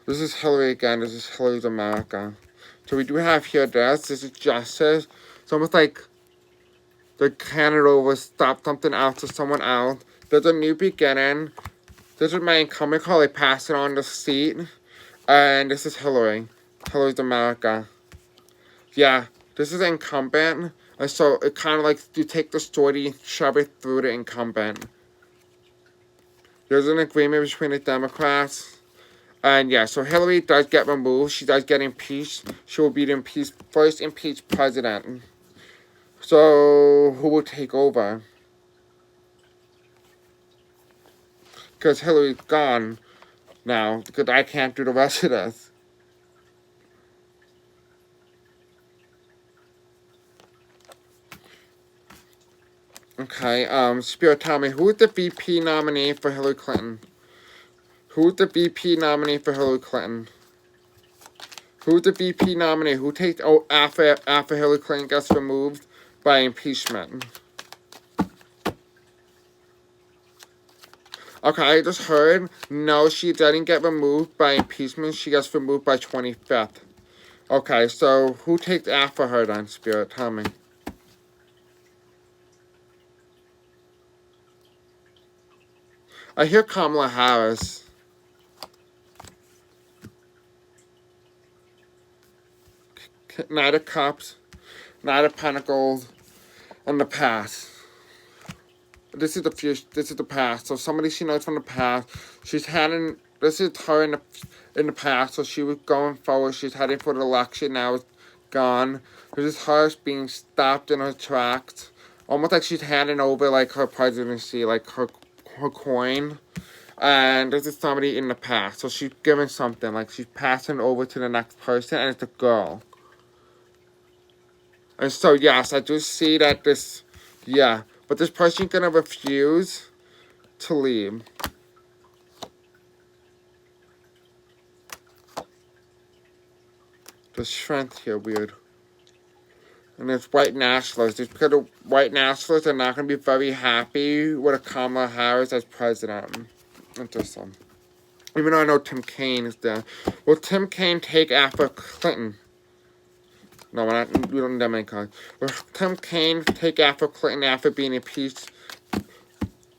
This is Hillary again. This is Hillary's America. So we do have here this. This is justice. It's almost like the Canada will stop something else to someone else. There's a new beginning. This is my incumbent call. I pass it on the seat. And this is Hillary. Hillary's America. Yeah, this is incumbent. And so it kind of you take the story and shove it through the incumbent. There's an agreement between the Democrats. And yeah, so Hillary does get removed. She does get impeached. She will be the first impeached president. So who will take over? Because Hillary's gone now. Because I can't do the rest of this. Okay, Spirit, tell me, who is the VP nominee for Hillary Clinton? Who's the VP nominee for Hillary Clinton? Who's the VP nominee? Who takes after Hillary Clinton gets removed by impeachment? Okay, I just heard, no, she didn't get removed by impeachment. She gets removed by 25th. Okay, so who takes after her then, Spirit? Tell me. I hear Kamala Harris. Knight of Cups, Knight of Pentacles, and the past. This is the future. This is the past. So somebody she knows from the past. She's heading. This is her in the past. So she was going forward. She's heading for the election. Now it's gone. This is her being stopped in her tracks. Almost like she's handing over like her presidency, like her coin. And this is somebody in the past. So she's giving something. Like she's passing over to the next person, and it's a girl. And so yes, I do see that this, yeah. But this person's gonna refuse to leave. The strength here, weird. And there's white nationalists. It's because the white nationalists are not gonna be very happy with a Kamala Harris as president. Interesting. Even though I know Tim Kaine is there. Will Tim Kaine take after Clinton? No, we don't need that many cards. Will Tim Kaine take after Clinton after being impeached?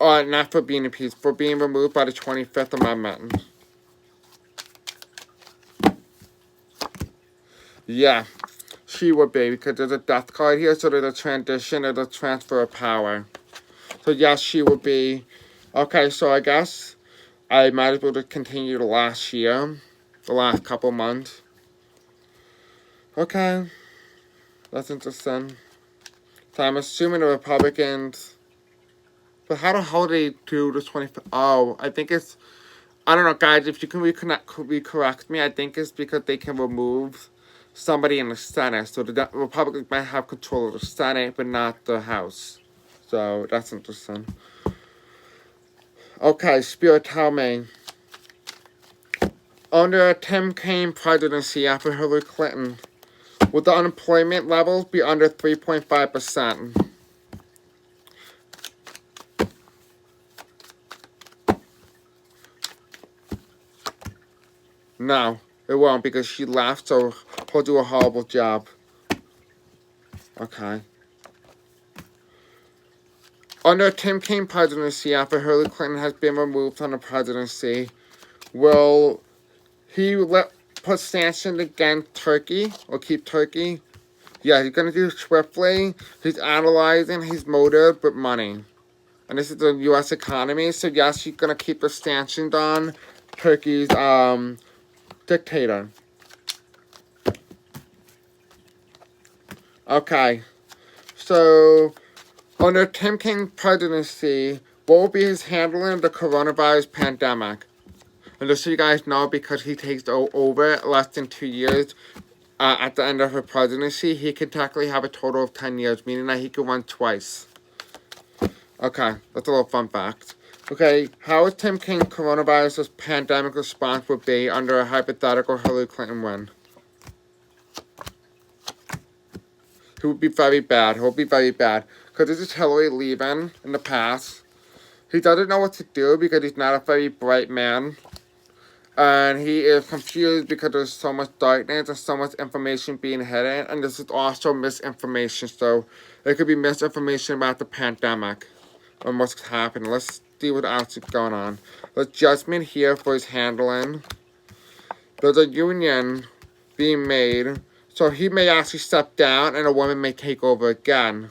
Not for being impeached, for being removed by the 25th Amendment. Yeah, she would be, because there's a death card here, so there's a transition, there's a transfer of power. So yes, she would be. Okay, so I guess I might as well just continue the last year, the last couple months. Okay, that's interesting. So I'm assuming the Republicans, but how the hell do they do the 25th? Oh, I think it's, I don't know, guys, if you can correct me, I think it's because they can remove somebody in the Senate. So the Republicans might have control of the Senate, but not the House. So that's interesting. Okay, Spirit, tell me. Under Tim Kaine presidency after Hillary Clinton, would the unemployment levels be under 3.5%? No, it won't, because she left, so he'll do a horrible job. Okay. Under Tim Kaine presidency, after Hillary Clinton has been removed from the presidency, will he put sanctions against Turkey, or keep Turkey? Yeah, he's going to do it swiftly. He's analyzing his motive with money. And this is the U.S. economy, so yes, he's going to keep the sanctions on Turkey's dictator. Okay, so under Tim Kaine's presidency, what will be his handling of the coronavirus pandemic? And just so you guys know, because he takes over less than 2 years at the end of her presidency, he can technically have a total of 10 years, meaning that he could run twice. Okay, that's a little fun fact. Okay, how is Tim Kaine's coronavirus pandemic response would be under a hypothetical Hillary Clinton win? He would be very bad. He'll be very bad. Because this is Hillary leaving in the past. He doesn't know what to do because he's not a very bright man. And he is confused because there's so much darkness and so much information being hidden. And this is also misinformation. So it could be misinformation about the pandemic and what's happening. Let's see what else is going on. There's judgment here for his handling. There's a union being made. So he may actually step down and a woman may take over again.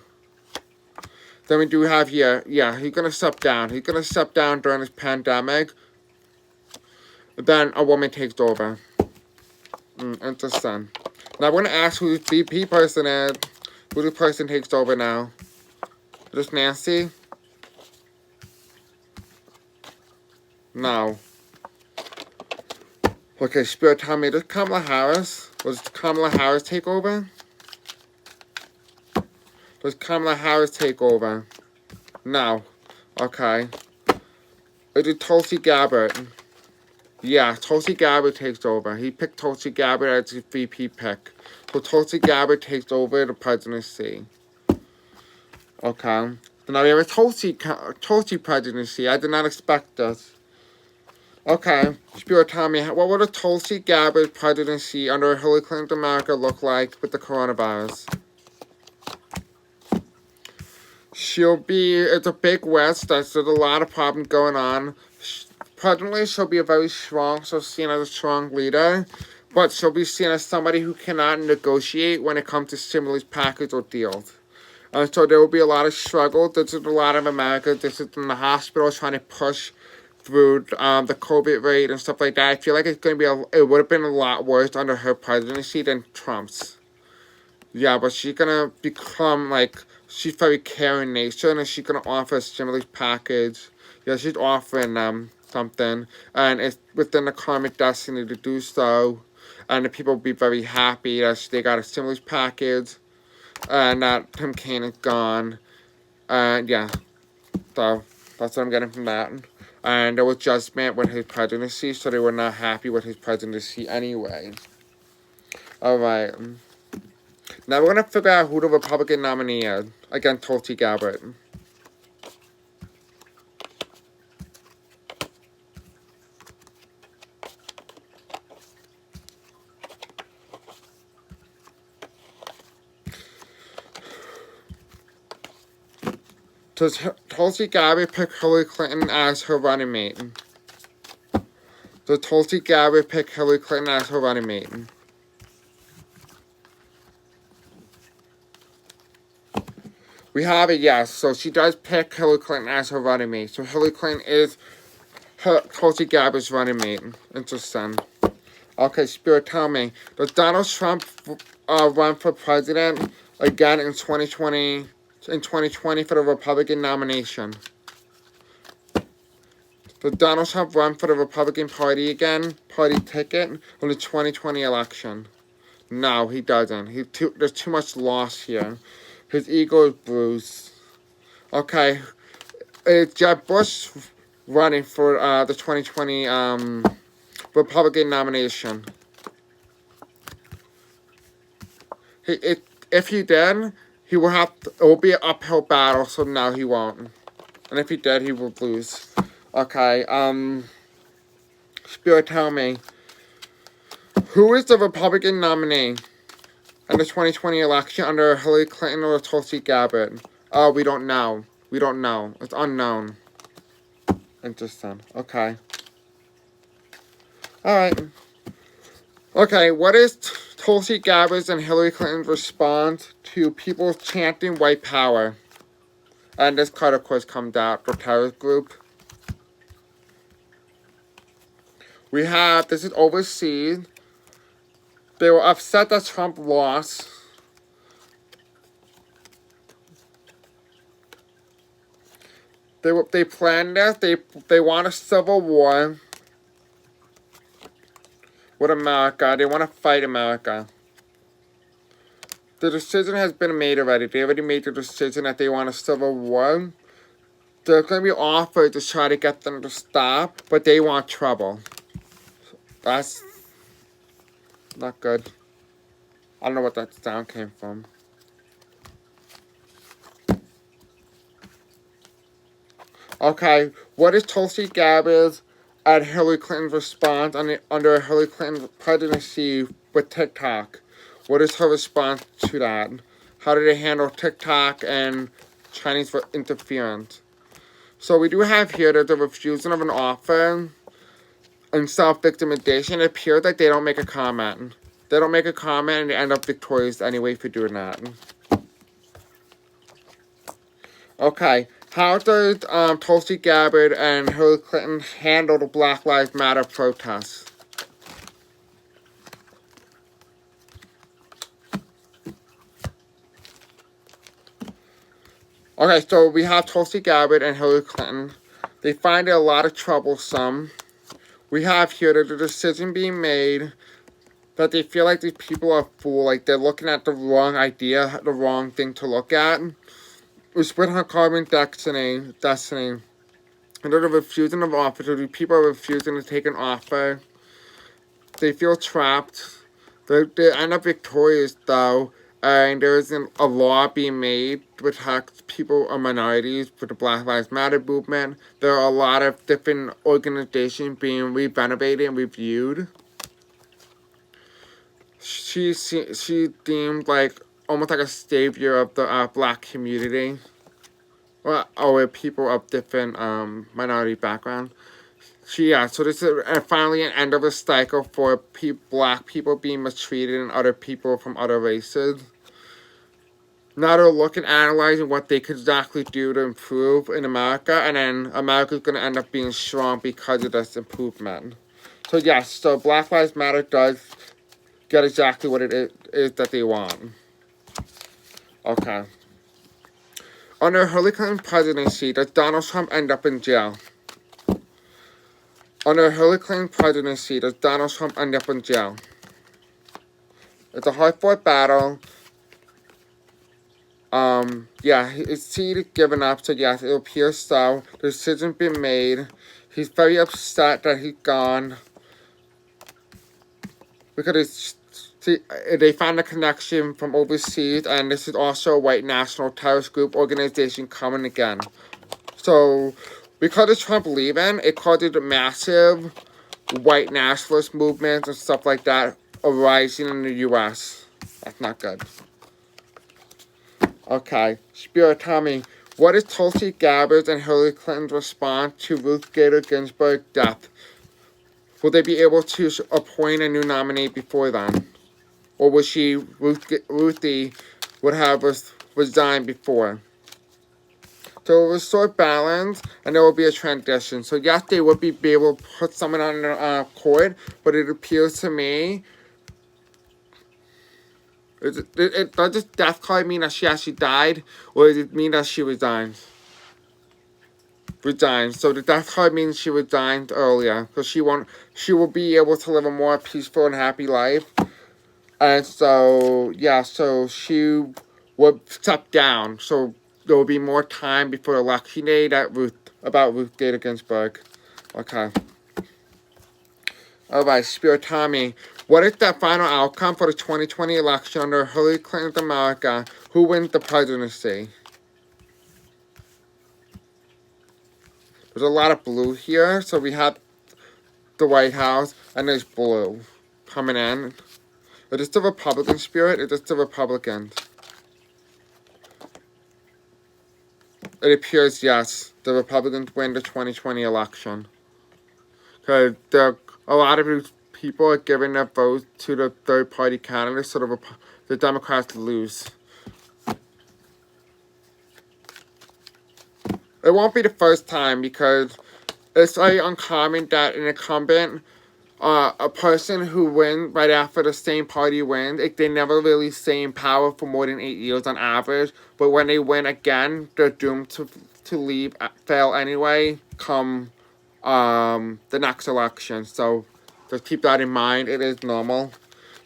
Then we do have here, yeah, he's going to step down. He's going to step down during this pandemic. Then a woman takes over. Interesting. Now I'm going to ask who the VP person is. Who the person takes over now. Is this Nancy? No. Okay, Spirit, tell me, does Kamala Harris? Was Kamala Harris take over? Does Kamala Harris take over? No. Okay. Is it Tulsi Gabbard? Yeah, Tulsi Gabbard takes over. He picked Tulsi Gabbard as his VP pick. So Tulsi Gabbard takes over the presidency. Okay. So now we have a Tulsi presidency. I did not expect this. Okay. Spirit, tell me, what would a Tulsi Gabbard presidency under Hillary Clinton's America look like with the coronavirus? It's a big West. There's a lot of problems going on. Presently, she'll be seen as a strong leader, but she'll be seen as somebody who cannot negotiate when it comes to stimulus package or deals. So there will be a lot of struggle. This is a lot of America. This is in the hospital trying to push through the COVID rate and stuff like that. I feel like it would have been a lot worse under her presidency than Trump's. Yeah, but she's gonna become she's very caring nation, and she's gonna offer a stimulus package. Yeah, she's offering them something, and it's within the karmic destiny to do so. And the people will be very happy that they got a stimulus package, and that Tim Kaine is gone. And yeah, so that's what I'm getting from that. And there was judgment with his presidency, so they were not happy with his presidency anyway. Alright. Now we're going to figure out who the Republican nominee is against Tulsi Gabbard. Does Tulsi Gabbard pick Hillary Clinton as her running mate? Does Tulsi Gabbard pick Hillary Clinton as her running mate? We have a yes, so she does pick Hillary Clinton as her running mate. So Hillary Clinton is Tulsi Gabbard's running mate. Interesting. Okay, Spirit, tell me, does Donald Trump run for president again in 2020? In 2020 for the Republican nomination? Does Donald Trump run for the Republican Party again, party ticket, in the 2020 election? No, he doesn't. There's too much loss here. His ego is bruised. Okay, is Jeb Bush running for the 2020 Republican nomination? If he did, it will be an uphill battle, so no, he won't. And if he did, he will lose. Okay, Spirit, tell me, who is the Republican nominee in the 2020 election under Hillary Clinton or Tulsi Gabbard? Oh, we don't know. We don't know. It's unknown. Interesting. Okay. Alright. Okay, what is Tulsi Gabbard's and Hillary Clinton's response to people chanting white power? And this card, of course, comes out for terrorist group. We have, this is overseas. They were upset that Trump lost. They planned this. They want a civil war with America. They want to fight America. The decision has been made already. They already made the decision that they want a civil war. There's going to be offers to try to get them to stop, but they want trouble. That's not good. I don't know what that sound came from. Okay, what is Tulsi Gabbard's and Hillary Clinton's response under Hillary Clinton's presidency with TikTok? What is her response to that? How did they handle TikTok and Chinese interference? So we do have here that the refusal of an offer and self-victimization. It appears like they don't make a comment. They don't make a comment and they end up victorious anyway for doing that. Okay, how does Tulsi Gabbard and Hillary Clinton handle the Black Lives Matter protests? Okay, so we have Tulsi Gabbard and Hillary Clinton. They find it a lot of troublesome. We have here that the decision being made that they feel like these people are fool, like they're looking at the wrong idea, the wrong thing to look at. We split her carbon destiny. And they're refusing of offers, or people are refusing to take an offer. They feel trapped. They end up victorious though, and there isn't a law being made to protect people or minorities for the Black Lives Matter movement. There are a lot of different organizations being renovated and reviewed. She deemed like almost like a savior of the black community, or people of different minority background. So this is finally an end of a cycle for black people being mistreated and other people from other races. Now they're looking, analyzing what they could exactly do to improve in America, and then America's going to end up being strong because of this improvement. So yes, so Black Lives Matter does get exactly what it is that they want. Okay. Under Hillary Clinton's presidency, does Donald Trump end up in jail? Under Hillary Clinton's presidency, does Donald Trump end up in jail? It's a hard-fought battle. Yeah, his seat is given up, so yes, it appears so. The decision's been made. He's very upset that he's gone. Because they found a connection from overseas, and this is also a white national terrorist group organization coming again. So, because of Trump leaving, it caused massive white nationalist movements and stuff like that arising in the U.S. That's not good. Okay, Spirit, tell me, what is Tulsi Gabbard's and Hillary Clinton's response to Ruth Bader Ginsburg's death? Will they be able to appoint a new nominee before then? Or will Ruthie would have resigned before? So it will restore balance, and there will be a transition. So yes, they would be able to put someone on the court, but it appears to me, does this death card mean that she actually died, or does it mean that she resigned? Resigned. So the death card means she resigned earlier, because she will be able to live a more peaceful and happy life. And so yeah, so she would step down. So there will be more time before election day about Ruth Bader Ginsburg. Okay. Alright, Spirit, Tommy. What is the final outcome for the 2020 election under Hillary Clinton's America? Who wins the presidency? There's a lot of blue here. So we have the White House, and there's blue coming in. Is this the Republican, Spirit? Is this the Republicans? It appears, yes, the Republicans win the 2020 election. Because a lot of people are giving their votes to the third-party candidates, so the Democrats lose. It won't be the first time, because it's very uncommon that an incumbent, a person who wins right after the same party wins, they never really stay in power for more than 8 years on average. But when they win again, they're doomed to leave, fail anyway, come the next election. So just keep that in mind. It is normal.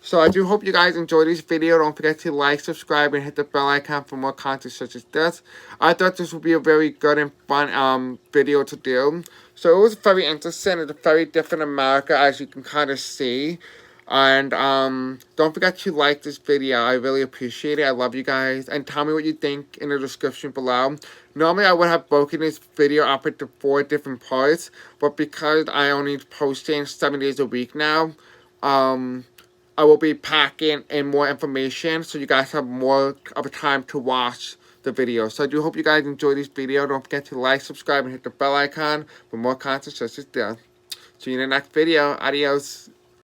So I do hope you guys enjoyed this video. Don't forget to like, subscribe, and hit the bell icon for more content such as this. I thought this would be a very good and fun video to do. So it was very interesting. It's a very different America, as you can kind of see. And don't forget to like this video. I really appreciate it. I love you guys. And tell me what you think in the description below. Normally I would have broken this video up into 4 different parts. But because I only posting 7 days a week now, I will be packing in more information so you guys have more of a time to watch the video. So I do hope you guys enjoyed this video. Don't forget to like, subscribe, and hit the bell icon for more content such as this. See you in the next video. Adios.